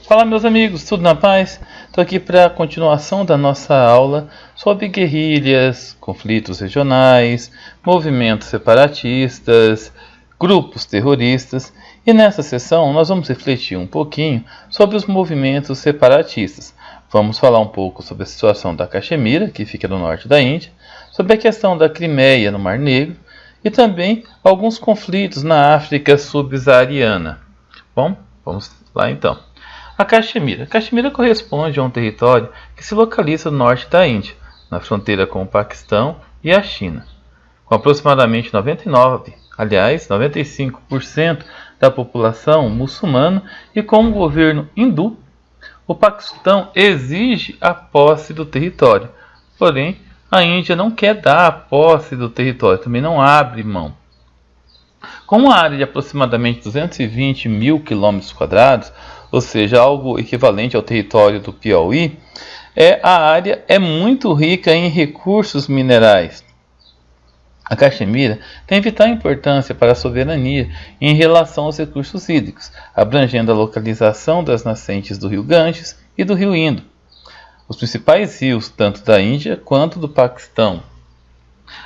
Fala meus amigos, tudo na paz? Estou aqui para a continuação da nossa aula sobre guerrilhas, conflitos regionais, movimentos separatistas, grupos terroristas, e nessa sessão nós vamos refletir um pouquinho sobre os movimentos separatistas. Vamos falar um pouco sobre a situação da Caxemira, que fica no norte da Índia, sobre a questão da Crimeia no Mar Negro e também alguns conflitos na África subsaariana. Bom, vamos lá então. A Caxemira. Caxemira corresponde a um território que se localiza no norte da Índia, na fronteira com o Paquistão e a China. Com aproximadamente 95% da população muçulmana e com um governo hindu, o Paquistão exige a posse do território. Porém, a Índia não quer dar a posse do território, também não abre mão. Com uma área de aproximadamente 220 mil km², ou seja, algo equivalente ao território do Piauí, a área é muito rica em recursos minerais. A Caxemira tem vital importância para a soberania em relação aos recursos hídricos, abrangendo a localização das nascentes do rio Ganges e do rio Indo, os principais rios tanto da Índia quanto do Paquistão.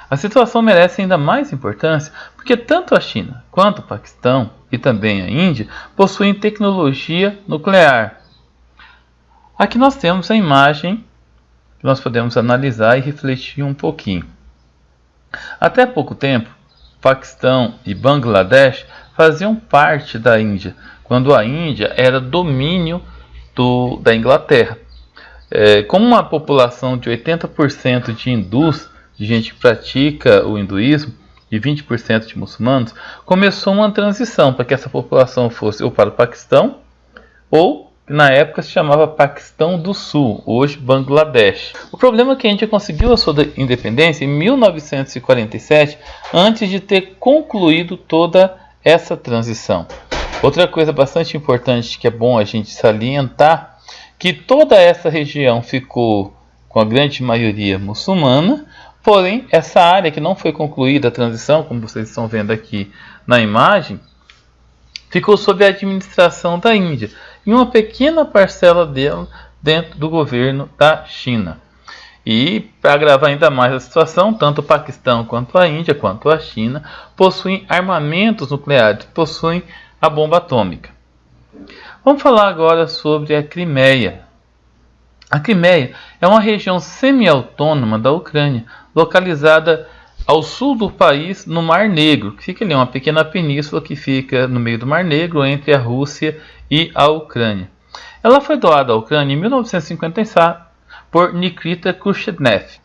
A situação merece ainda mais importância porque tanto a China quanto o Paquistão e também a Índia possuem tecnologia nuclear. Aqui nós temos a imagem que nós podemos analisar e refletir um pouquinho. Até pouco tempo, Paquistão e Bangladesh faziam parte da Índia, quando a Índia era domínio da Inglaterra. Com uma população de 80% de hindus, de gente que pratica o hinduísmo, e 20% de muçulmanos, começou uma transição para que essa população fosse ou para o Paquistão, ou na época se chamava Paquistão do Sul, hoje Bangladesh. O problema é que a Índia conseguiu a sua independência em 1947, antes de ter concluído toda essa transição. Outra coisa bastante importante que é bom a gente salientar, que toda essa região ficou com a grande maioria muçulmana. Porém, essa área que não foi concluída a transição, como vocês estão vendo aqui na imagem, ficou sob a administração da Índia e uma pequena parcela dela dentro do governo da China. E, para agravar ainda mais a situação, tanto o Paquistão quanto a Índia, quanto a China, possuem armamentos nucleares, possuem a bomba atômica. Vamos falar agora sobre a Crimeia. A Crimeia é uma região semi-autônoma da Ucrânia, localizada ao sul do país, no Mar Negro, que fica ali, uma pequena península que fica no meio do Mar Negro, entre a Rússia e a Ucrânia. Ela foi doada à Ucrânia em 1957 por Nikita Khrushchev,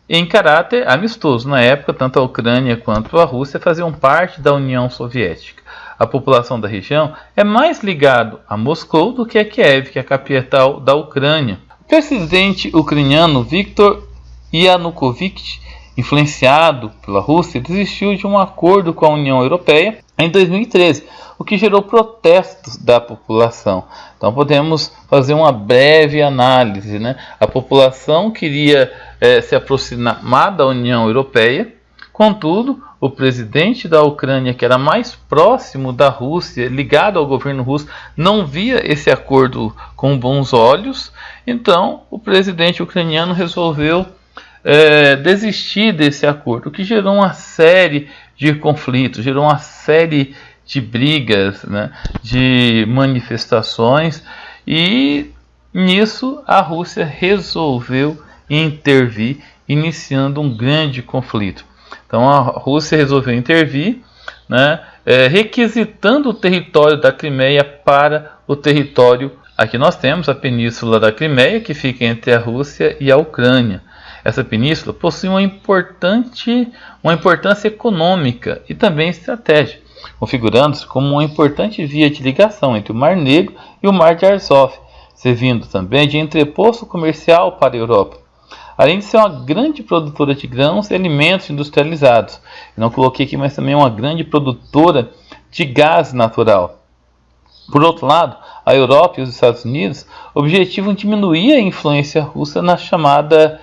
em caráter amistoso. Na época, tanto a Ucrânia quanto a Rússia faziam parte da União Soviética. A população da região é mais ligada a Moscou do que a Kiev, que é a capital da Ucrânia. O presidente ucraniano Viktor Yanukovych, influenciado pela Rússia, desistiu de um acordo com a União Europeia em 2013, o que gerou protestos da população. Então podemos fazer uma breve análise, A população queria se aproximar da União Europeia, contudo, o presidente da Ucrânia, que era mais próximo da Rússia, ligado ao governo russo, não via esse acordo com bons olhos. Então o presidente ucraniano resolveu desistir desse acordo, o que gerou uma série de conflitos, gerou uma série de brigas, de manifestações, e nisso a Rússia resolveu intervir, iniciando um grande conflito. Então a Rússia resolveu intervir, requisitando o território da Crimeia para o território. Aqui nós temos a península da Crimeia, que fica entre a Rússia e a Ucrânia. Essa península possui uma importância econômica e também estratégica, configurando-se como uma importante via de ligação entre o Mar Negro e o Mar de Azov, servindo também de entreposto comercial para a Europa. Além de ser uma grande produtora de grãos e alimentos industrializados. Eu não coloquei aqui, mas também é uma grande produtora de gás natural. Por outro lado, a Europa e os Estados Unidos objetivam diminuir a influência russa na chamada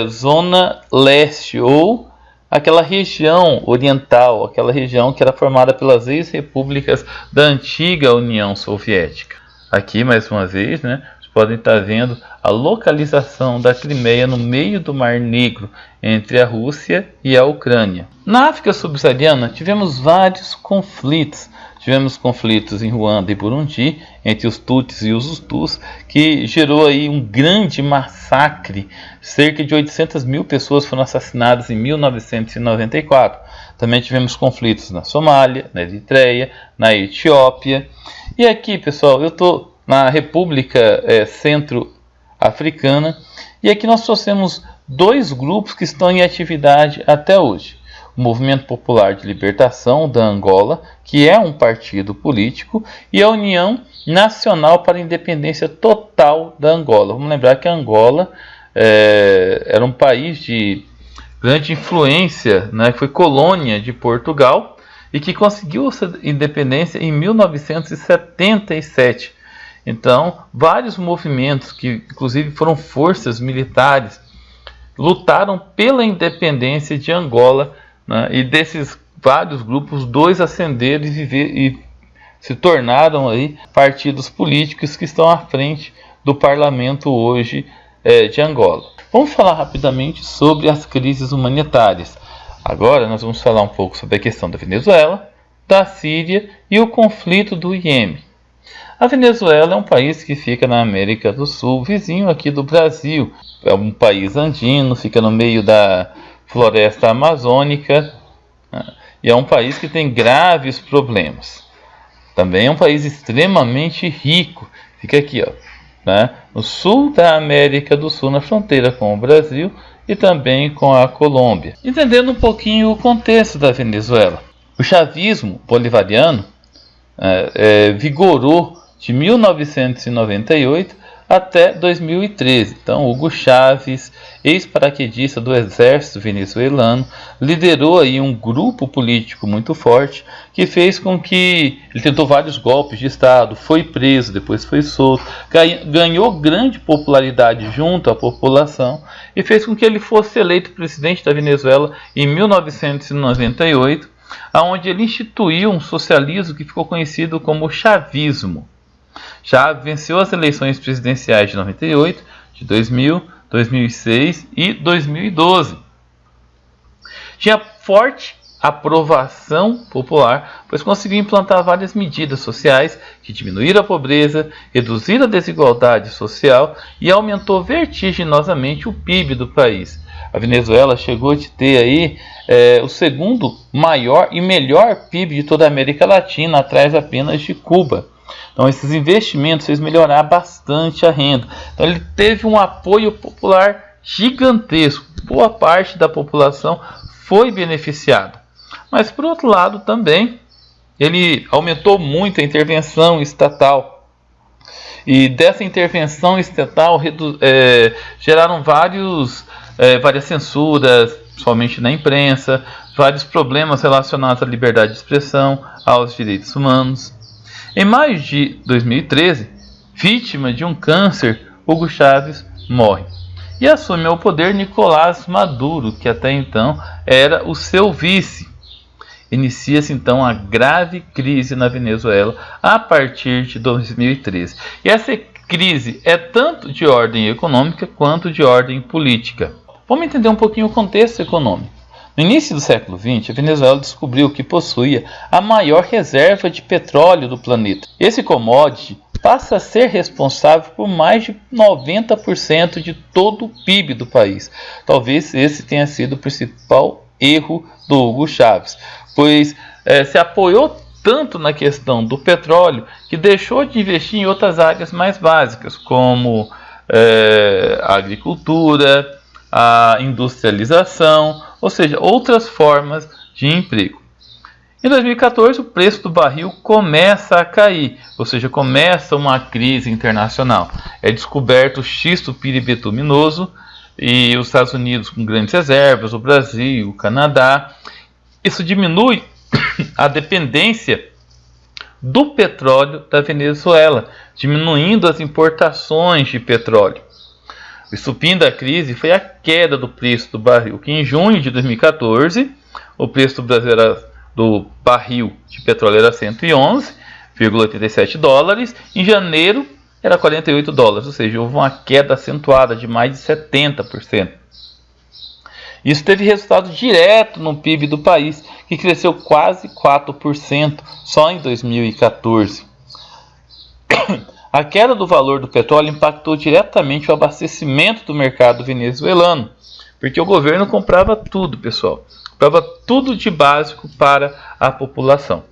Zona Leste, ou aquela região oriental, aquela região que era formada pelas ex-repúblicas da antiga União Soviética. Aqui, mais uma vez, né, vocês podem estar vendo a localização da Crimeia no meio do Mar Negro, entre a Rússia e a Ucrânia. Na África subsaariana, tivemos vários conflitos. Tivemos conflitos em Ruanda e Burundi, entre os Tutsis e os Hutus, que gerou aí um grande massacre. Cerca de 800 mil pessoas foram assassinadas em 1994. Também tivemos conflitos na Somália, na Eritreia, na Etiópia. E aqui, pessoal, eu estou na República Centro-Africana, e aqui nós trouxemos dois grupos que estão em atividade até hoje. O Movimento Popular de Libertação da Angola, que é um partido político, e a União Nacional para a Independência Total da Angola. Vamos lembrar que a Angola era um país de grande influência, né, que foi colônia de Portugal e que conseguiu sua independência em 1977. Então, vários movimentos, que inclusive foram forças militares, lutaram pela independência de Angola, né? E desses vários grupos, dois ascenderam e se tornaram aí partidos políticos que estão à frente do parlamento hoje de Angola. Vamos falar rapidamente sobre as crises humanitárias. Agora nós vamos falar um pouco sobre a questão da Venezuela, da Síria e o conflito do Iêmen. A Venezuela é um país que fica na América do Sul, vizinho aqui do Brasil. É um país andino, fica no meio da floresta amazônica, né? E é um país que tem graves problemas. Também é um país extremamente rico. Fica aqui, ó, né? No sul da América do Sul, na fronteira com o Brasil e também com a Colômbia. Entendendo um pouquinho o contexto da Venezuela. O chavismo bolivariano vigorou de 1998 até 2013. Então, Hugo Chávez, ex-paraquedista do exército venezuelano, liderou aí um grupo político muito forte que fez com que ele tentou vários golpes de Estado, foi preso, depois foi solto, ganhou grande popularidade junto à população e fez com que ele fosse eleito presidente da Venezuela em 1998, onde ele instituiu um socialismo que ficou conhecido como chavismo. Chávez venceu as eleições presidenciais de 98, de 2000, 2006 e 2012. Tinha forte aprovação popular, pois conseguiu implantar várias medidas sociais que diminuíram a pobreza, reduziram a desigualdade social e aumentou vertiginosamente o PIB do país. A Venezuela chegou a ter aí o segundo maior e melhor PIB de toda a América Latina, atrás apenas de Cuba. Então, esses investimentos fez melhorar bastante a renda. Então, ele teve um apoio popular gigantesco. Boa parte da população foi beneficiada. Mas, por outro lado, também, ele aumentou muito a intervenção estatal. E dessa intervenção estatal geraram várias censuras, principalmente na imprensa, vários problemas relacionados à liberdade de expressão, aos direitos humanos. Em maio de 2013, vítima de um câncer, Hugo Chávez morre. E assume ao poder Nicolás Maduro, que até então era o seu vice. Inicia-se então a grave crise na Venezuela a partir de 2013. E essa crise é tanto de ordem econômica quanto de ordem política. Vamos entender um pouquinho o contexto econômico. No início do século XX, a Venezuela descobriu que possuía a maior reserva de petróleo do planeta. Esse commodity passa a ser responsável por mais de 90% de todo o PIB do país. Talvez esse tenha sido o principal erro do Hugo Chávez, pois se apoiou tanto na questão do petróleo que deixou de investir em outras áreas mais básicas, como a agricultura, a industrialização, ou seja, outras formas de emprego. Em 2014, o preço do barril começa a cair, ou seja, começa uma crise internacional. É descoberto o xisto piribituminhoso e os Estados Unidos com grandes reservas, o Brasil, o Canadá. Isso diminui a dependência do petróleo da Venezuela, diminuindo as importações de petróleo. O estupim da crise foi a queda do preço do barril, que em junho de 2014, o preço do barril de petróleo era 111, $1,87. Em janeiro era $48, ou seja, houve uma queda acentuada de mais de 70%. Isso teve resultado direto no PIB do país, que cresceu quase 4% só em 2014. A queda do valor do petróleo impactou diretamente o abastecimento do mercado venezuelano, porque o governo comprava tudo, pessoal. Comprava tudo de básico para a população.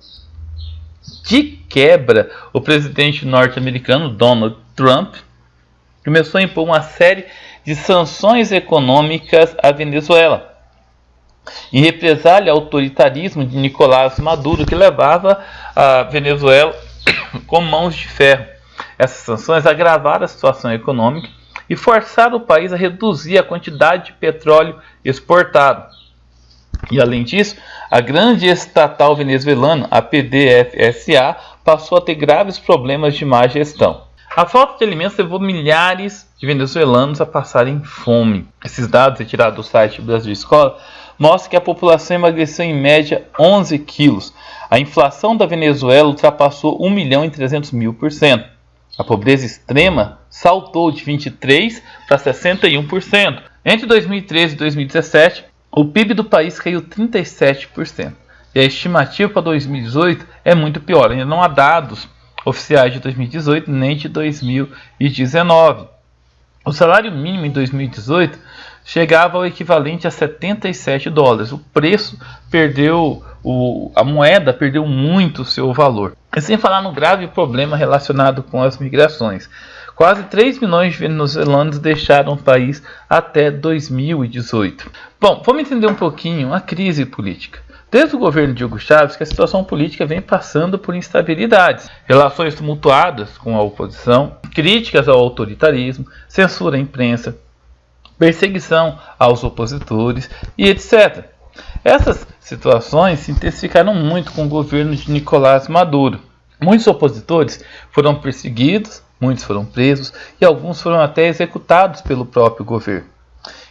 De quebra, o presidente norte-americano Donald Trump começou a impor uma série de sanções econômicas à Venezuela, em represália ao autoritarismo de Nicolás Maduro, que levava a Venezuela com mãos de ferro. Essas sanções agravaram a situação econômica e forçaram o país a reduzir a quantidade de petróleo exportado. E além disso, a grande estatal venezuelana, a PDVSA, passou a ter graves problemas de má gestão. A falta de alimentos levou milhares de venezuelanos a passarem fome. Esses dados retirados do site Brasil Escola mostram que a população emagreceu em média 11 quilos. A inflação da Venezuela ultrapassou 1.300.000%. A pobreza extrema saltou de 23% para 61%. Entre 2013 e 2017, o PIB do país caiu 37%. E a estimativa para 2018 é muito pior. Ainda não há dados oficiais de 2018 nem de 2019. O salário mínimo em 2018 chegava ao equivalente a $77. O preço perdeu, a moeda perdeu muito o seu valor. E sem falar no grave problema relacionado com as migrações. Quase 3 milhões de venezuelanos deixaram o país até 2018. Bom, vamos entender um pouquinho a crise política. Desde o governo de Hugo Chávez, que a situação política vem passando por instabilidades, relações tumultuadas com a oposição, críticas ao autoritarismo, censura à imprensa, perseguição aos opositores e etc. Essas situações se intensificaram muito com o governo de Nicolás Maduro. Muitos opositores foram perseguidos, muitos foram presos e alguns foram até executados pelo próprio governo.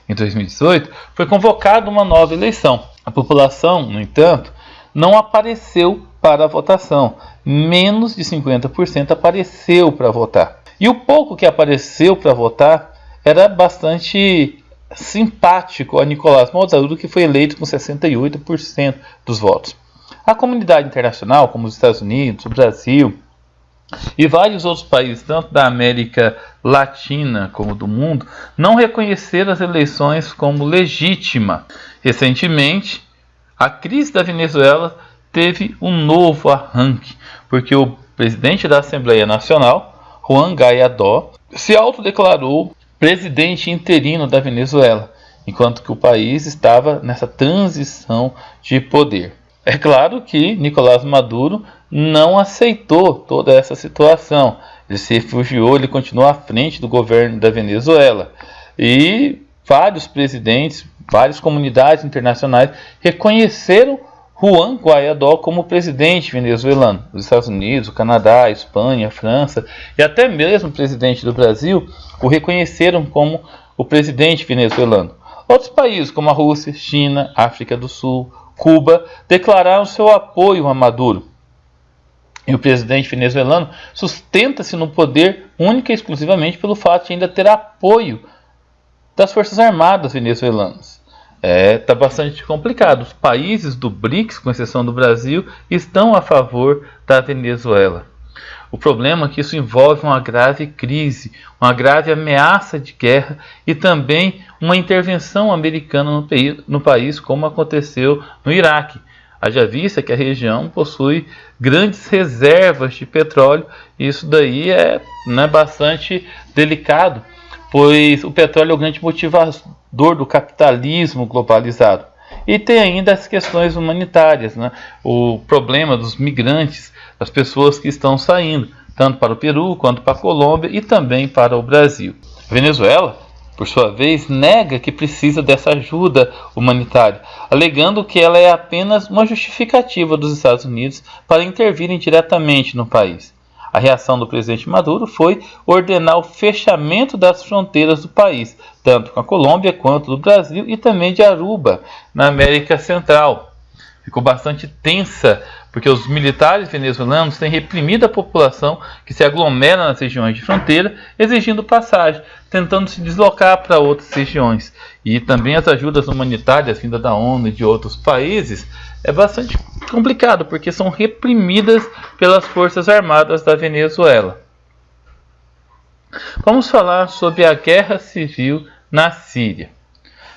Em 2018, foi convocada uma nova eleição. A população, no entanto, não apareceu para a votação. Menos de 50% apareceu para votar. E o pouco que apareceu para votar era bastante simpático a Nicolás Maduro, que foi eleito com 68% dos votos. A comunidade internacional, como os Estados Unidos, o Brasil e vários outros países, tanto da América Latina como do mundo, não reconheceram as eleições como legítima. Recentemente, a crise da Venezuela teve um novo arranque, porque o presidente da Assembleia Nacional, Juan Guaidó, se autodeclarou presidente interino da Venezuela, enquanto que o país estava nessa transição de poder. É claro que Nicolás Maduro não aceitou toda essa situação. Ele se refugiou, ele continuou à frente do governo da Venezuela. E vários presidentes, várias comunidades internacionais reconheceram Juan Guaidó como presidente venezuelano. Os Estados Unidos, o Canadá, a Espanha, a França e até mesmo o presidente do Brasil o reconheceram como o presidente venezuelano. Outros países como a Rússia, China, África do Sul, Cuba declararam seu apoio a Maduro. E o presidente venezuelano sustenta-se no poder única e exclusivamente pelo fato de ainda ter apoio das Forças Armadas venezuelanas. Está bastante complicado. Os países do BRICS, com exceção do Brasil, estão a favor da Venezuela. O problema é que isso envolve uma grave crise, uma grave ameaça de guerra e também uma intervenção americana no país, como aconteceu no Iraque. Haja vista que a região possui grandes reservas de petróleo e isso daí é bastante delicado, pois o petróleo é o grande motivador do capitalismo globalizado. E tem ainda as questões humanitárias, o problema dos migrantes, das pessoas que estão saindo, tanto para o Peru quanto para a Colômbia e também para o Brasil. A Venezuela, por sua vez, nega que precisa dessa ajuda humanitária, alegando que ela é apenas uma justificativa dos Estados Unidos para intervirem diretamente no país. A reação do presidente Maduro foi ordenar o fechamento das fronteiras do país, tanto com a Colômbia quanto do Brasil e também de Aruba, na América Central. ficou bastante tensa, porque os militares venezuelanos têm reprimido a população que se aglomera nas regiões de fronteira, exigindo passagem, tentando se deslocar para outras regiões. E também as ajudas humanitárias vindas da ONU e de outros países é bastante complicado, porque são reprimidas pelas Forças Armadas da Venezuela. Vamos falar sobre a guerra civil na Síria.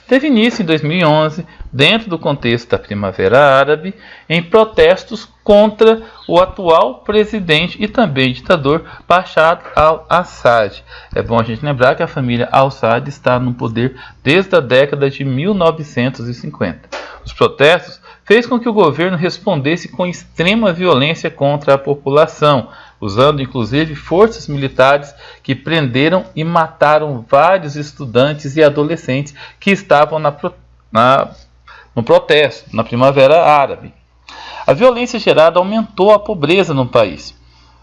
Teve início em 2011, dentro do contexto da Primavera Árabe, em protestos contra o atual presidente e também ditador Bashar al-Assad. É bom a gente lembrar que a família al-Assad está no poder desde a década de 1950. Os protestos fez com que o governo respondesse com extrema violência contra a população, usando inclusive forças militares que prenderam e mataram vários estudantes e adolescentes que estavam no protesto, na Primavera Árabe. A violência gerada aumentou a pobreza no país.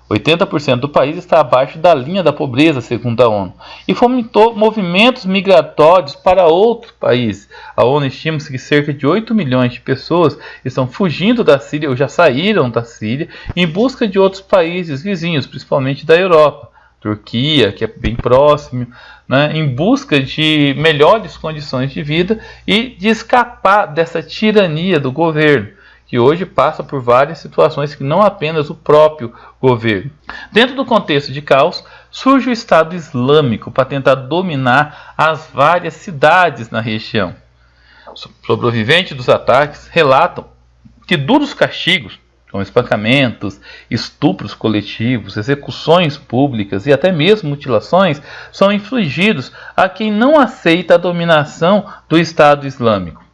80% do país está abaixo da linha da pobreza, segundo a ONU, e fomentou movimentos migratórios para outros países. A ONU estima que cerca de 8 milhões de pessoas estão fugindo da Síria ou já saíram da Síria em busca de outros países vizinhos, principalmente da Europa. Turquia, que é bem próximo, em busca de melhores condições de vida e de escapar dessa tirania do governo, que hoje passa por várias situações que não apenas o próprio governo. Dentro do contexto de caos, surge o Estado Islâmico para tentar dominar as várias cidades na região. Sobreviventes dos ataques relatam que duros castigos, como espancamentos, estupros coletivos, execuções públicas e até mesmo mutilações, são infligidos a quem não aceita a dominação do Estado Islâmico.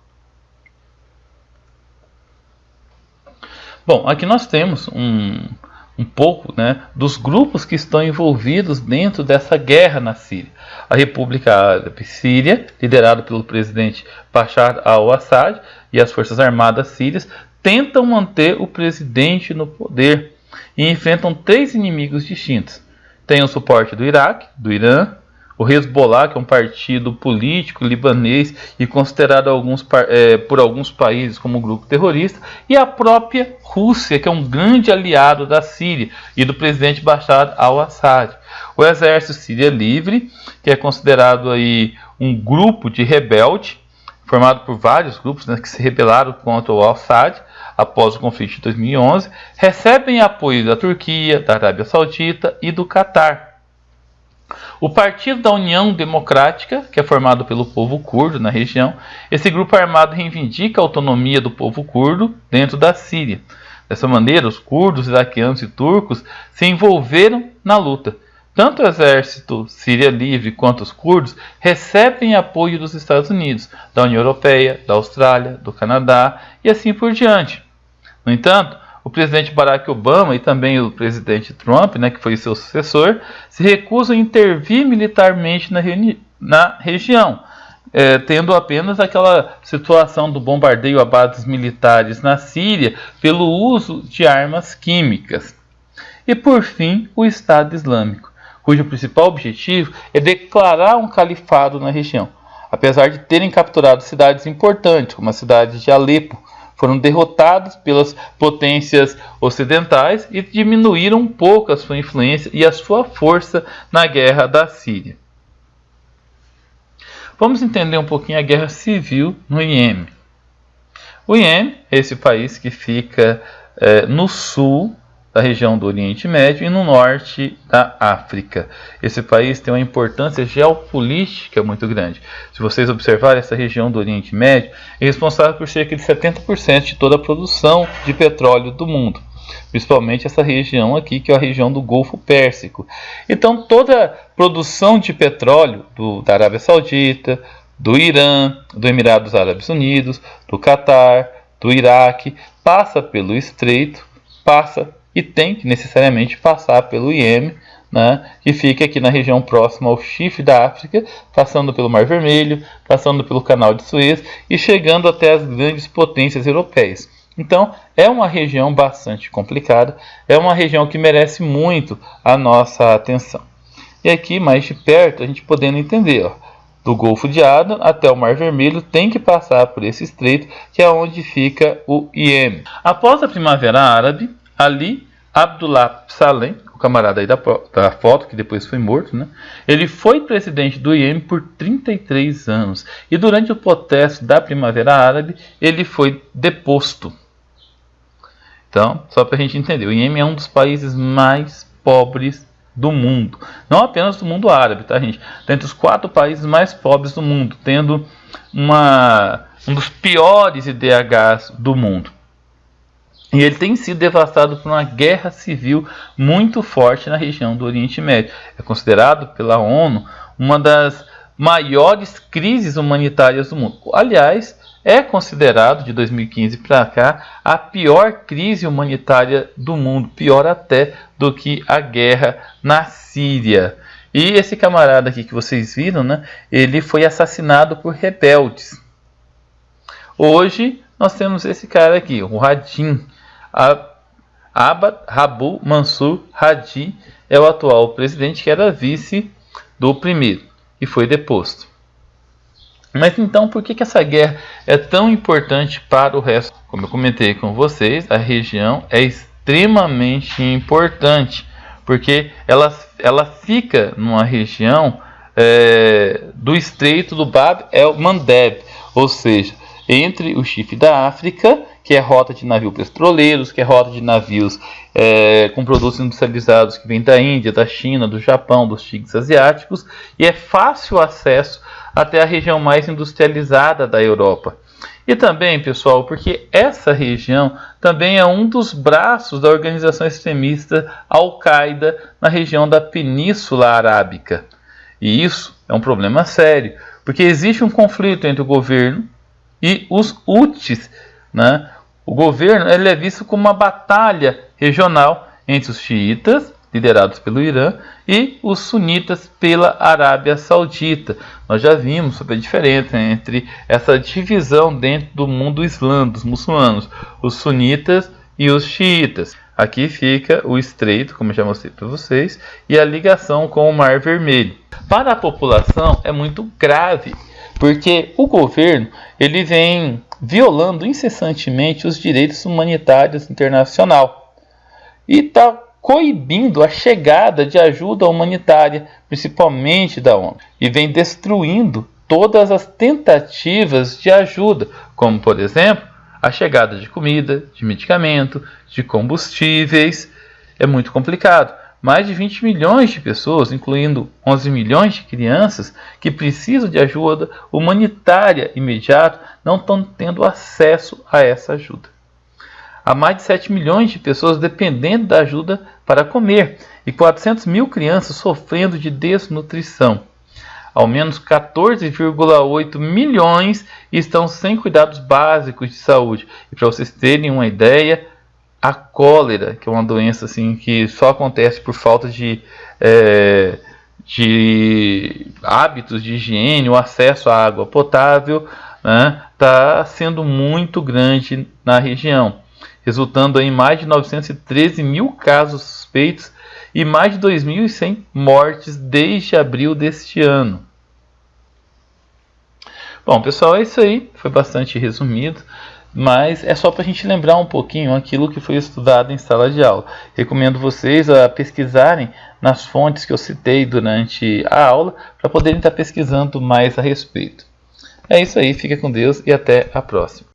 Bom, aqui nós temos um pouco dos grupos que estão envolvidos dentro dessa guerra na Síria. A República Árabe Síria, liderada pelo presidente Bashar al-Assad, e as Forças Armadas sírias tentam manter o presidente no poder e enfrentam 3 inimigos distintos. Tem o suporte do Iraque, do Irã, o Hezbollah, que é um partido político libanês e considerado por alguns países como um grupo terrorista, e a própria Rússia, que é um grande aliado da Síria e do presidente Bashar al-Assad. O Exército Síria Livre, que é considerado aí um grupo de rebelde, formado por vários grupos que se rebelaram contra o Assad após o conflito de 2011, recebem apoio da Turquia, da Arábia Saudita e do Catar. O Partido da União Democrática, que é formado pelo povo curdo na região, esse grupo armado reivindica a autonomia do povo curdo dentro da Síria. Dessa maneira, os curdos, iraquianos e turcos se envolveram na luta. Tanto o exército Síria Livre quanto os curdos recebem apoio dos Estados Unidos, da União Europeia, da Austrália, do Canadá e assim por diante. No entanto, o presidente Barack Obama e também o presidente Trump, que foi seu sucessor, se recusam a intervir militarmente na região, tendo apenas aquela situação do bombardeio a bases militares na Síria pelo uso de armas químicas. E por fim, o Estado Islâmico, cujo principal objetivo é declarar um califado na região. Apesar de terem capturado cidades importantes, como a cidade de Alepo, foram derrotados pelas potências ocidentais e diminuíram um pouco a sua influência e a sua força na guerra da Síria. Vamos entender um pouquinho a guerra civil no Iêmen. O Iêmen é esse país que fica no sul da região do Oriente Médio e no norte da África. Esse país tem uma importância geopolítica muito grande. Se vocês observarem, essa região do Oriente Médio é responsável por cerca de 70% de toda a produção de petróleo do mundo. Principalmente essa região aqui, que é a região do Golfo Pérsico. Então toda a produção de petróleo da Arábia Saudita, do Irã, do Emirados Árabes Unidos, do Catar, do Iraque, passa pelo Estreito, e tem que necessariamente passar pelo Iêmen, que fica aqui na região próxima ao chifre da África, passando pelo Mar Vermelho, passando pelo Canal de Suez e chegando até as grandes potências europeias. Então, é uma região bastante complicada, é uma região que merece muito a nossa atenção. E aqui, mais de perto, a gente podendo entender, do Golfo de Aden até o Mar Vermelho tem que passar por esse estreito, que é onde fica o Iêmen. Após a Primavera Árabe, Ali Abdullah Salem, o camarada aí da foto, que depois foi morto, né? Ele foi presidente do Iêmen por 33 anos. E durante o protesto da Primavera Árabe, ele foi deposto. Então, só para a gente entender, o Iêmen é um dos países mais pobres do mundo. Não apenas do mundo árabe, tá, gente? Dentre os 4 países mais pobres do mundo, tendo um dos piores IDHs do mundo. E ele tem sido devastado por uma guerra civil muito forte na região do Oriente Médio. É considerado pela ONU uma das maiores crises humanitárias do mundo. Aliás, é considerado, de 2015 para cá, a pior crise humanitária do mundo, pior até do que a guerra na Síria. E esse camarada aqui que vocês viram, né, ele foi assassinado por rebeldes. Hoje nós temos esse cara aqui, o Hadi Abd Rabu Mansur Hadi, é o atual presidente, que era vice do primeiro e foi deposto. Mas então, por que essa guerra é tão importante para o resto? Como eu comentei com vocês, a região é extremamente importante, porque ela fica numa região do estreito do Bab el-Mandeb, ou seja, entre o Chifre da África, que é rota de navios petroleiros, que é rota de navios com produtos industrializados que vêm da Índia, da China, do Japão, dos tigres asiáticos, e é fácil acesso até a região mais industrializada da Europa. E também, pessoal, porque essa região também é um dos braços da organização extremista Al-Qaeda na região da Península Arábica. E isso é um problema sério, porque existe um conflito entre o governo e os Houthis, né? O governo ele é visto como uma batalha regional entre os xiitas, liderados pelo Irã, e os sunitas pela Arábia Saudita. Nós já vimos sobre a diferença entre essa divisão dentro do mundo islã, dos muçulmanos, os sunitas e os xiitas. Aqui fica o estreito, como eu já mostrei para vocês, e a ligação com o Mar Vermelho. Para a população é muito grave, porque o governo ele vem violando incessantemente os direitos humanitários internacionais e está coibindo a chegada de ajuda humanitária, principalmente da ONU, e vem destruindo todas as tentativas de ajuda, como, por exemplo, a chegada de comida, de medicamento, de combustíveis. É muito complicado. Mais de 20 milhões de pessoas, incluindo 11 milhões de crianças, que precisam de ajuda humanitária imediata, não estão tendo acesso a essa ajuda. Há mais de 7 milhões de pessoas dependendo da ajuda para comer e 400 mil crianças sofrendo de desnutrição. Ao menos 14,8 milhões estão sem cuidados básicos de saúde. E para vocês terem uma ideia, a cólera, que é uma doença assim, que só acontece por falta de hábitos de higiene, o acesso à água potável, está sendo muito grande na região, resultando em mais de 913 mil casos suspeitos e mais de 2.100 mortes desde abril deste ano. Bom, pessoal, é isso aí. Foi bastante resumido, mas é só para a gente lembrar um pouquinho aquilo que foi estudado em sala de aula. Recomendo vocês a pesquisarem nas fontes que eu citei durante a aula, para poderem estar pesquisando mais a respeito. É isso aí, fica com Deus e até a próxima.